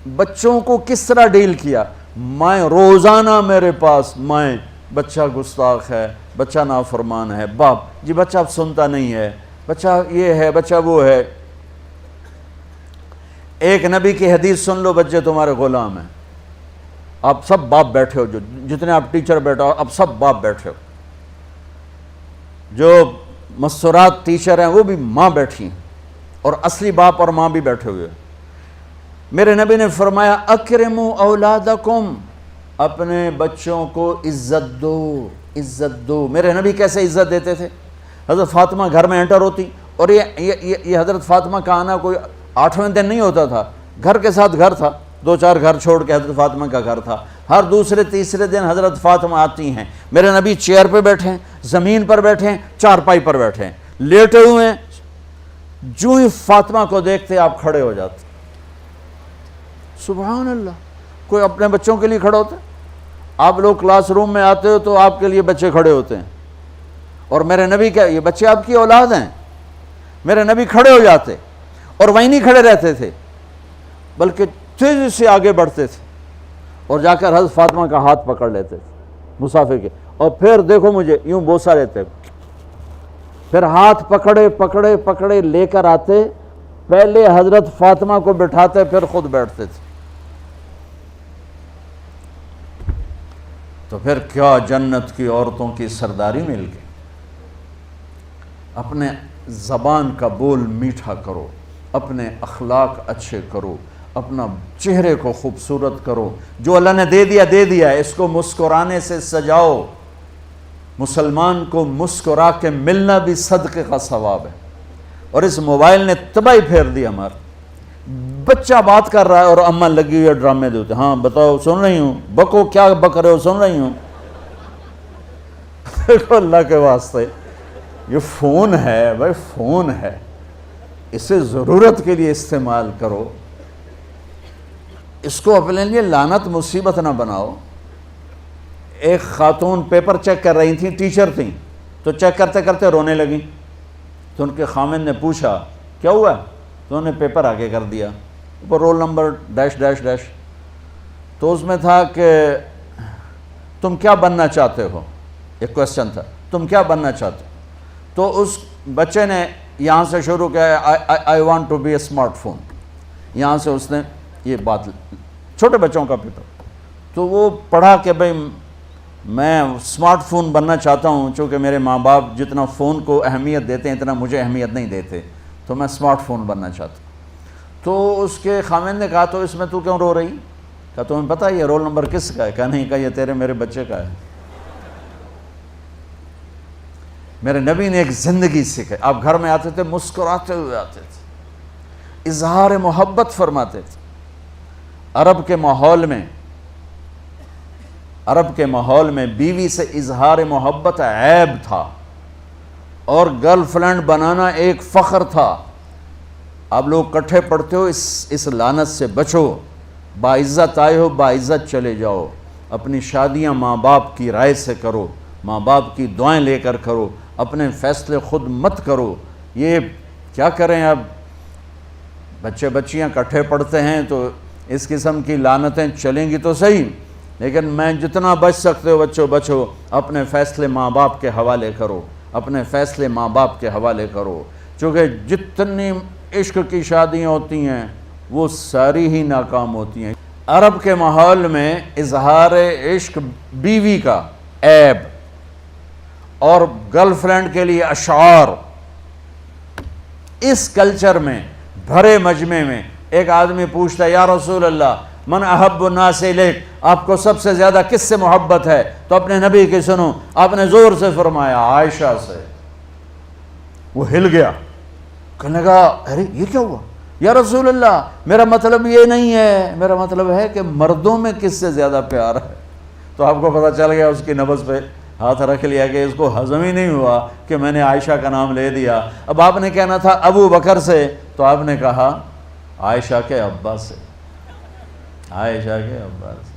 بچوں کو کس طرح ڈیل کیا؟ میں روزانہ میرے پاس بچہ گستاخ ہے، بچہ نافرمان ہے، باپ جی بچہ اب سنتا نہیں ہے، بچہ یہ ہے، بچہ وہ ہے۔ ایک نبی کی حدیث سن لو، بچے تمہارے غلام ہیں، آپ سب باپ بیٹھے ہو، جتنے آپ ٹیچر بیٹھا ہو اب سب باپ بیٹھے ہو، جو مستورات ٹیچر ہیں وہ بھی ماں بیٹھی ہیں، اور اصلی باپ اور ماں بھی بیٹھے ہوئے ہیں۔ میرے نبی نے فرمایا اکرموا اولادکم، اپنے بچوں کو عزت دو، عزت دو۔ میرے نبی کیسے عزت دیتے تھے؟ حضرت فاطمہ گھر میں انٹر ہوتی، اور یہ حضرت فاطمہ کا آنا کوئی 8ویں دن نہیں ہوتا تھا، گھر کے ساتھ گھر تھا، 2-4 گھر چھوڑ کے حضرت فاطمہ کا گھر تھا، ہر دوسرے تیسرے دن حضرت فاطمہ آتی ہیں، میرے نبی چیئر پہ بیٹھے ہیں، زمین پر بیٹھے ہیں، چارپائی پر بیٹھے ہیں، لیٹے ہوئے ہیں، جو ہی فاطمہ کو دیکھتے آپ کھڑے ہو جاتے۔ سبحان اللہ، کوئی اپنے بچوں کے لیے کھڑا ہوتا ہے؟ آپ لوگ کلاس روم میں آتے ہو تو آپ کے لیے بچے کھڑے ہوتے ہیں، اور میرے نبی کیا یہ بچے آپ کی اولاد ہیں؟ میرے نبی کھڑے ہو جاتے، اور وہیں نہیں کھڑے رہتے تھے بلکہ تیزی سے آگے بڑھتے تھے، اور جا کر حضرت فاطمہ کا ہاتھ پکڑ لیتے تھے مسافر کے، اور پھر دیکھو مجھے یوں بوسہ لیتے، پھر ہاتھ پکڑے پکڑے پکڑے لے کر آتے، پہلے حضرت فاطمہ کو بٹھاتے پھر خود بیٹھتے تھے۔ تو پھر کیا جنت کی عورتوں کی سرداری مل گئی۔ اپنے زبان کا بول میٹھا کرو، اپنے اخلاق اچھے کرو، اپنا چہرے کو خوبصورت کرو، جو اللہ نے دے دیا ہے، اس کو مسکرانے سے سجاؤ۔ مسلمان کو مسکرا کے ملنا بھی صدقے کا ثواب ہے، اور اس موبائل نے تباہی پھیر دی ہمارا۔ بچہ بات کر رہا ہے اور اماں لگی ہوئی ہے ڈرامے دیتے، ہاں بتاؤ سن رہی ہوں، بکو کیا بک رہے ہو، سن رہی ہوں۔ دیکھو اللہ کے واسطے، یہ فون ہے بھائی، فون ہے، اسے ضرورت کے لیے استعمال کرو، اس کو اپنے لیے لعنت مصیبت نہ بناؤ۔ ایک خاتون پیپر چیک کر رہی تھیں، ٹیچر تھیں، تو چیک کرتے کرتے رونے لگیں، تو ان کے خامند نے پوچھا کیا ہوا؟ تو انہوں نے پیپر آگے کر دیا، اوپر roll number dash dash dash, تو اس میں تھا کہ تم کیا بننا چاہتے ہو، ایک کویسچن تھا، تم کیا بننا چاہتے ہو؟ تو اس بچے نے یہاں سے شروع کیا، I want to be a smart phone, یہاں سے اس نے یہ بات، چھوٹے بچوں کا پیپر، تو وہ پڑھا کہ بھئی میں اسمارٹ فون بننا چاہتا ہوں، چونکہ میرے ماں باپ جتنا فون کو اہمیت دیتے ہیں اتنا مجھے اہمیت نہیں دیتے، تو میں اسمارٹ فون بننا چاہتا ہوں۔ تو اس کے خامند نے کہا تو اس میں تو کیوں رو رہی؟ کہا تمہیں پتہ ہے یہ رول نمبر کس کا ہے؟ کہا نہیں، کہا یہ تیرے میرے بچے کا ہے۔ میرے نبی نے ایک زندگی سکھائی، آپ گھر میں آتے تھے مسکراتے ہوئے آتے تھے، اظہار محبت فرماتے تھے۔ عرب کے ماحول میں بیوی سے اظہار محبت عیب تھا، اور گرل فرینڈ بنانا ایک فخر تھا۔ آپ لوگ کٹھے پڑھتے ہو، اس لعنت سے بچو، باعزت آئے ہو باعزت چلے جاؤ، اپنی شادیاں ماں باپ کی رائے سے کرو، ماں باپ کی دعائیں لے کر کرو، اپنے فیصلے خود مت کرو۔ یہ کیا کریں، اب بچے بچیاں کٹھے پڑھتے ہیں تو اس قسم کی لعنتیں چلیں گی تو صحیح، لیکن میں جتنا بچ سکتے ہو بچو بچو، اپنے فیصلے ماں باپ کے حوالے کرو، اپنے فیصلے ماں باپ کے حوالے کرو، چونکہ جتنی عشق کی شادیاں ہوتی ہیں وہ ساری ہی ناکام ہوتی ہیں۔ عرب کے ماحول میں اظہار عشق بیوی کا عیب، اور گرل فرینڈ کے لیے اشعار، اس کلچر میں بھرے مجمع میں ایک آدمی پوچھتا ہے یا رسول اللہ من احب الناس الیک، آپ کو سب سے زیادہ کس سے محبت ہے؟ تو اپنے نبی کی سنو، آپ نے زور سے فرمایا عائشہ سے۔ وہ ہل گیا، کہنے لگا ارے یہ کیا ہوا یا رسول اللہ، میرا مطلب یہ نہیں ہے، میرا مطلب ہے کہ مردوں میں کس سے زیادہ پیار ہے۔ تو آپ کو پتہ چل گیا، اس کی نبض پہ ہاتھ رکھ لیا کہ اس کو ہضم ہی نہیں ہوا کہ میں نے عائشہ کا نام لے دیا۔ اب آپ نے کہنا تھا ابو بکر سے، تو آپ نے کہا عائشہ کے ابا سے، عائشہ کے ابا سے۔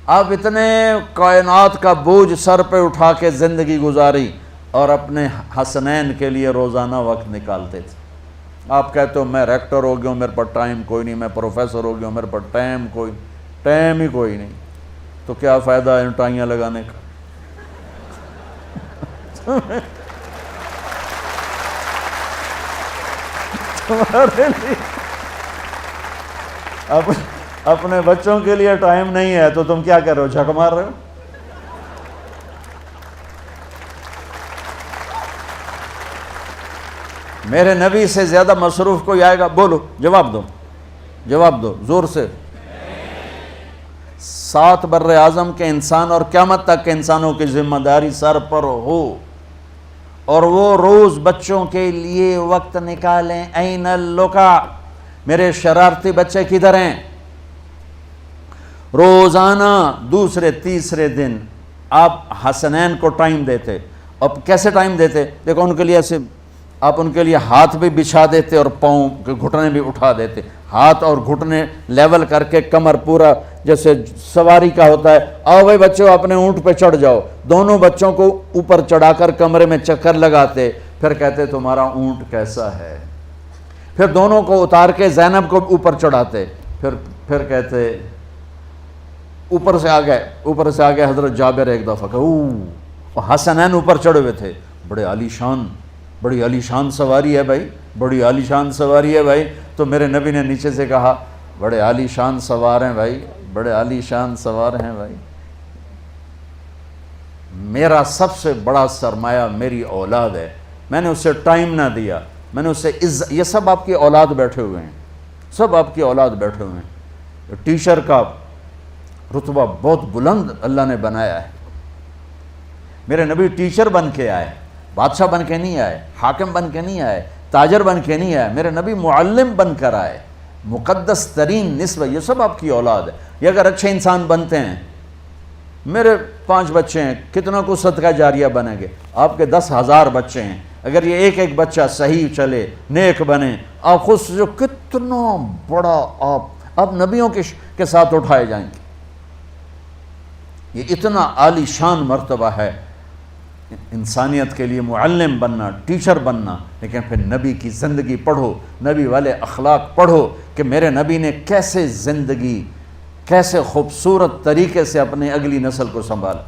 آپ اتنے کائنات کا بوجھ سر پہ اٹھا کے زندگی گزاری، اور اپنے حسنین کے لیے روزانہ وقت نکالتے تھے۔ آپ کہتے ہو میں ریکٹر ہو گیا ہوں، میرے پاس ٹائم کوئی نہیں، میں پروفیسر ہو گیا ہوں، میرے پاس ٹائم ہی کوئی نہیں، تو کیا فائدہ ہے ٹائیاں لگانے کا؟ تمہارے لیے اپنے بچوں کے لیے ٹائم نہیں ہے تو تم کیا کر رہے ہو، جھک مار رہے ہو؟ میرے نبی سے زیادہ مصروف کوئی آئے گا؟ بولو، جواب دو زور سے۔ 7 بر اعظم کے انسان اور قیامت تک کے انسانوں کی ذمہ داری سر پر ہو، اور وہ روز بچوں کے لیے وقت نکالیں۔ این اللقا، میرے شرارتی بچے کدھر ہیں؟ روزانہ دوسرے تیسرے دن آپ حسنین کو ٹائم دیتے۔ اب کیسے ٹائم دیتے؟ دیکھو ان کے لیے ایسے آپ ان کے لیے ہاتھ بھی بچھا دیتے اور پاؤں کے گھٹنے بھی اٹھا دیتے، ہاتھ اور گھٹنے لیول کر کے، کمر پورا جیسے سواری کا ہوتا ہے۔ آؤ بھائی بچوں اپنے اونٹ پہ چڑھ جاؤ، دونوں بچوں کو اوپر چڑھا کر کمرے میں چکر لگاتے، پھر کہتے تمہارا اونٹ کیسا ہے، پھر دونوں کو اتار کے زینب کو اوپر چڑھاتے، پھر کہتے اوپر سے آ گئے حضرت جابر ایک دفعہ کہ حسنین اوپر چڑھے ہوئے تھے، بڑی عالی شان سواری ہے بھائی، بڑی عالی شان سواری ہے بھائی۔ تو میرے نبی نے نیچے سے کہا بڑے عالی شان سوار ہیں بھائی، بڑے عالی شان سوار ہیں بھائی، میرا سب سے بڑا سرمایہ میری اولاد ہے، میں نے اسے ٹائم نہ دیا، میں نے اسے یہ سب آپ کی اولاد بیٹھے ہوئے ہیں، سب آپ کی اولاد بیٹھے ہوئے ہیں۔ ٹیچر کا رتبہ بہت بلند اللہ نے بنایا ہے۔ میرے نبی ٹیچر بن کے آئے، بادشاہ بن کے نہیں آئے، حاکم بن کے نہیں آئے، تاجر بن کے نہیں آئے، میرے نبی معلم بن کر آئے، مقدس ترین نسبت۔ یہ سب آپ کی اولاد ہے، یہ اگر اچھے انسان بنتے ہیں، میرے 5 بچے ہیں، کتنا کو صدقہ جاریہ بنیں گے؟ آپ کے 10,000 بچے ہیں، اگر یہ ایک بچہ صحیح چلے، نیک بنے، آپ خود سے جو کتنا بڑا آپ نبیوں کے ساتھ اٹھائے جائیں گے۔ یہ اتنا عالی شان مرتبہ ہے انسانیت کے لیے، معلم بننا، ٹیچر بننا۔ لیکن پھر نبی کی زندگی پڑھو، نبی والے اخلاق پڑھو کہ میرے نبی نے کیسے زندگی، کیسے خوبصورت طریقے سے اپنی اگلی نسل کو سنبھالا۔